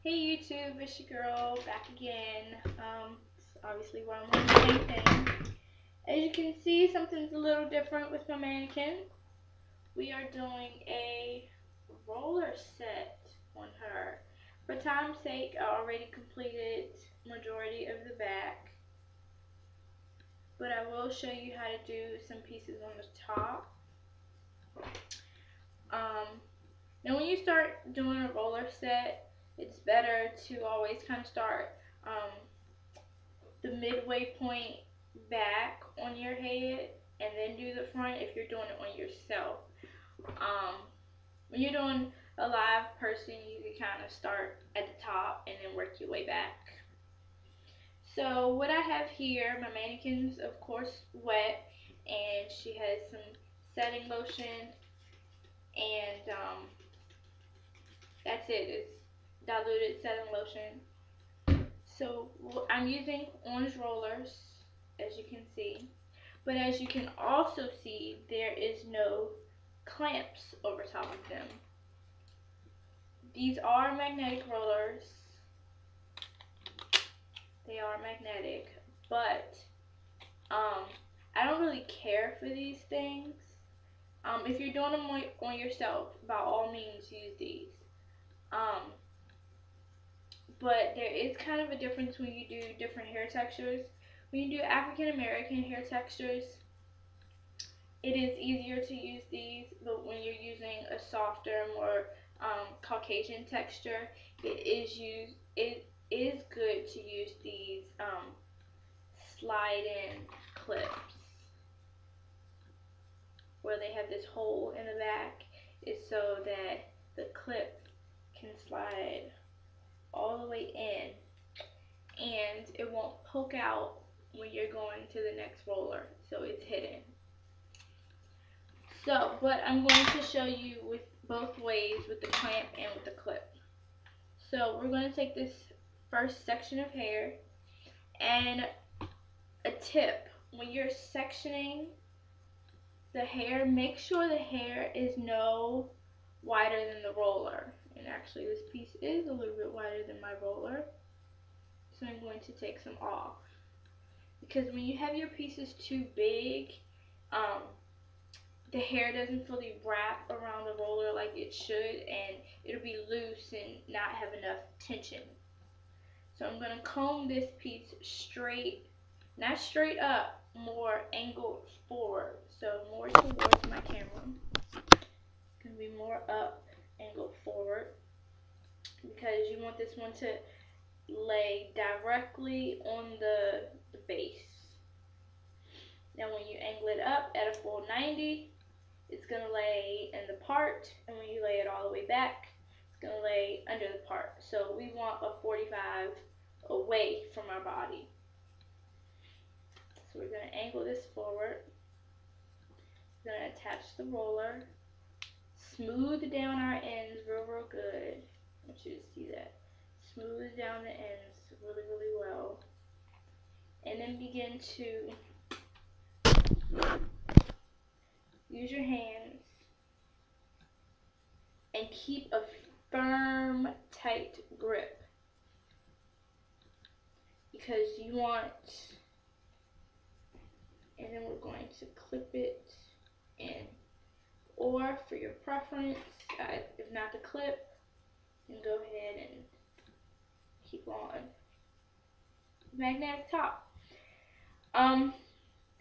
Hey YouTube, it's your girl back again. Obviously we're on the same thing. As you can see, something's a little different with my mannequin. We are doing a roller set on her. For time's sake, I already completed majority of the back, but I will show you how to do some pieces on the top. Now when you start doing a roller set, it's better to always kind of start the midway point back on your head and then do the front if you're doing it on yourself. When you're doing a live person, you can kind of start at the top and then work your way back. So what I have here, my mannequin's of course wet, and she has some setting lotion, and that's it. It's diluted setting lotion. So I'm using orange rollers, as you can see, but as you can also see, there is no clamps over top of them. These are magnetic rollers. They are magnetic, but I don't really care for these things. If you're doing them on yourself, by all means use these. But there is kind of a difference when you do different hair textures. When you do African American hair textures, it is easier to use these, but when you're using a softer, more Caucasian texture, it is good to use these slide-in clips, where they have this hole in the back, is so that the clip can slide all the way in and it won't poke out when you're going to the next roller, so it's hidden. So, but I'm going to show you with both ways, with the clamp and with the clip. So we're going to take this first section of hair, and a tip: when you're sectioning the hair, make sure the hair is no wider than the roller. And actually this piece is a little bit wider than my roller, so I'm going to take some off, because when you have your pieces too big, the hair doesn't fully wrap around the roller like it should, and it'll be loose and not have enough tension. So I'm going to comb this piece straight, not straight up, more angled forward, so more towards my camera. It's going to be more up, angled forward, because you want this one to lay directly on the base. Now when you angle it up at a full 90, it's going to lay in the part, and when you lay it all the way back, it's going to lay under the part. So we want a 45 away from our body. So we're going to angle this forward. We're going to attach the roller, smooth down our ends real good. I want you to see that. Smooth down the ends really well, and then begin to use your hands and keep a firm, tight grip, because you want, and then we're going to clip it in. Or for your preference, if not the clip, then go ahead and keep on magnetic top.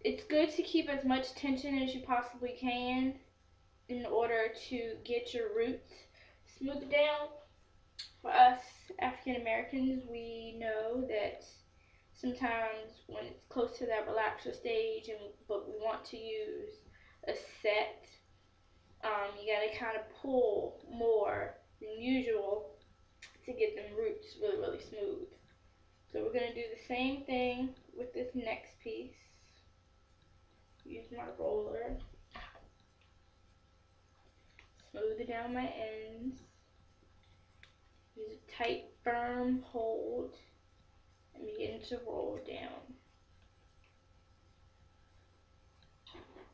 It's good to keep as much tension as you possibly can in order to get your roots smoothed down. For us African Americans, we know that sometimes when it's close to that relaxer stage, but we want to use a set, you gotta kind of pull more than usual to get them roots really smooth. So we're gonna do the same thing with this next piece. Use my roller, smooth down my ends, use a tight, firm hold, and begin to roll down.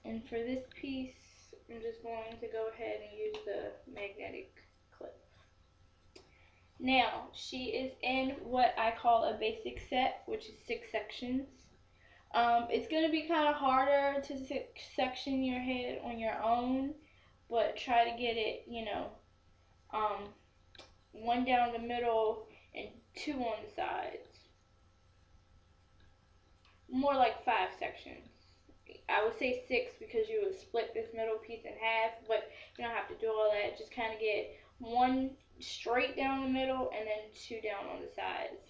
And for this piece, I'm just going to go ahead and use the magnetic clip. Now, she is in what I call a basic set, which is 6 sections. It's going to be kind of harder to section your head on your own, but try to get it, um, one down the middle and two on the sides. More like 5 sections. I would say 6 because you would split this middle piece in half, but you don't have to do all that. Just kind of get one straight down the middle and then two down on the sides.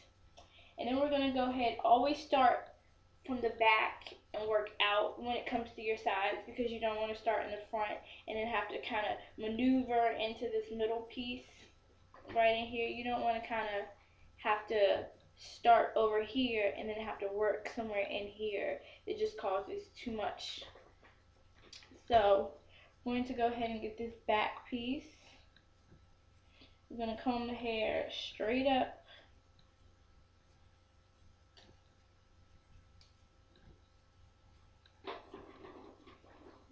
And then we're going to go ahead, always start from the back and work out when it comes to your sides, because you don't want to start in the front and then have to kind of maneuver into this middle piece right in here. You don't want to kind of have to start over here and then have to work somewhere in here. It just causes too much. So I'm going to go ahead and get this back piece. I'm going to comb the hair straight up.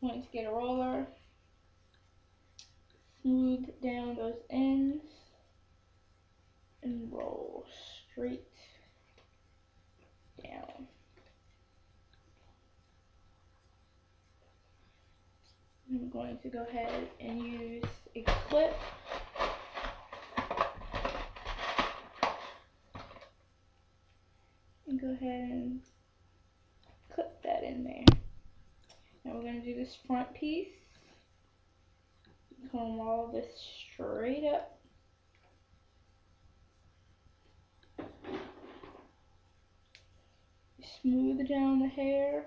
I'm going to get a roller, smooth down those ends, and roll straight down. I'm going to go ahead and use a clip and go ahead and clip that in there. Now we're going to do this front piece. Comb all this straight up. Smooth down the hair.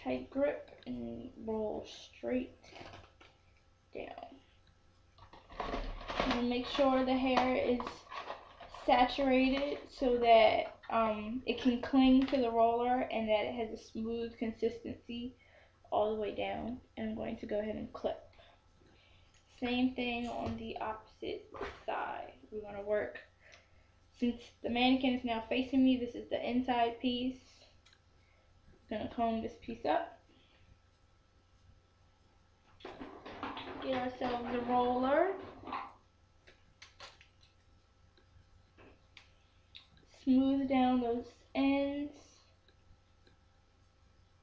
Tight grip and roll straight down. And make sure the hair is saturated so that it can cling to the roller and that it has a smooth consistency all the way down. And I'm going to go ahead and clip. Same thing on the opposite side. We're going to work, since the mannequin is now facing me, this is the inside piece. I'm going to comb this piece up. Get ourselves a roller. Smooth down those ends.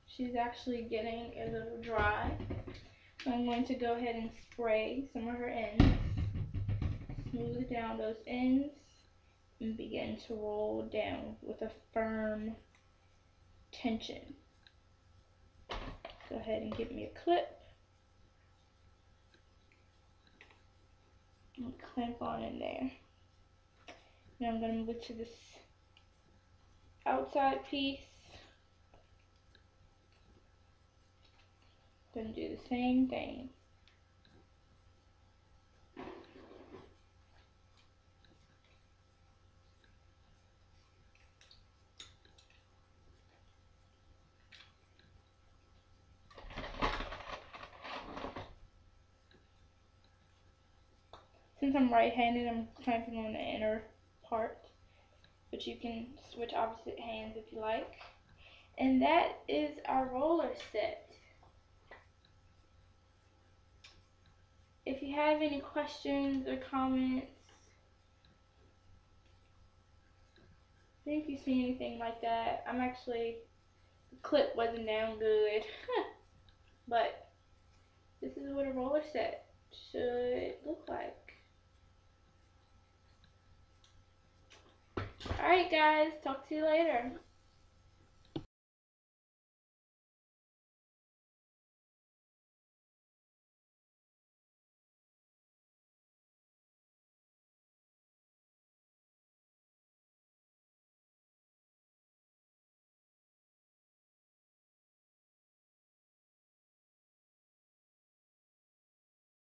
She's actually getting a little dry. So I'm going to go ahead and spray some of her ends. Smooth down those ends and begin to roll down with a firm tension. Go ahead and give me a clip. And clamp on in there. Now I'm going to move it to this outside piece. Going to do the same thing. Since I'm right-handed, I'm clamping on the inner part, but you can switch opposite hands if you like. And that is our roller set. If you have any questions or comments, if you see anything like that, the clip wasn't down good, but this is what a roller set should look like. Alright guys, talk to you later.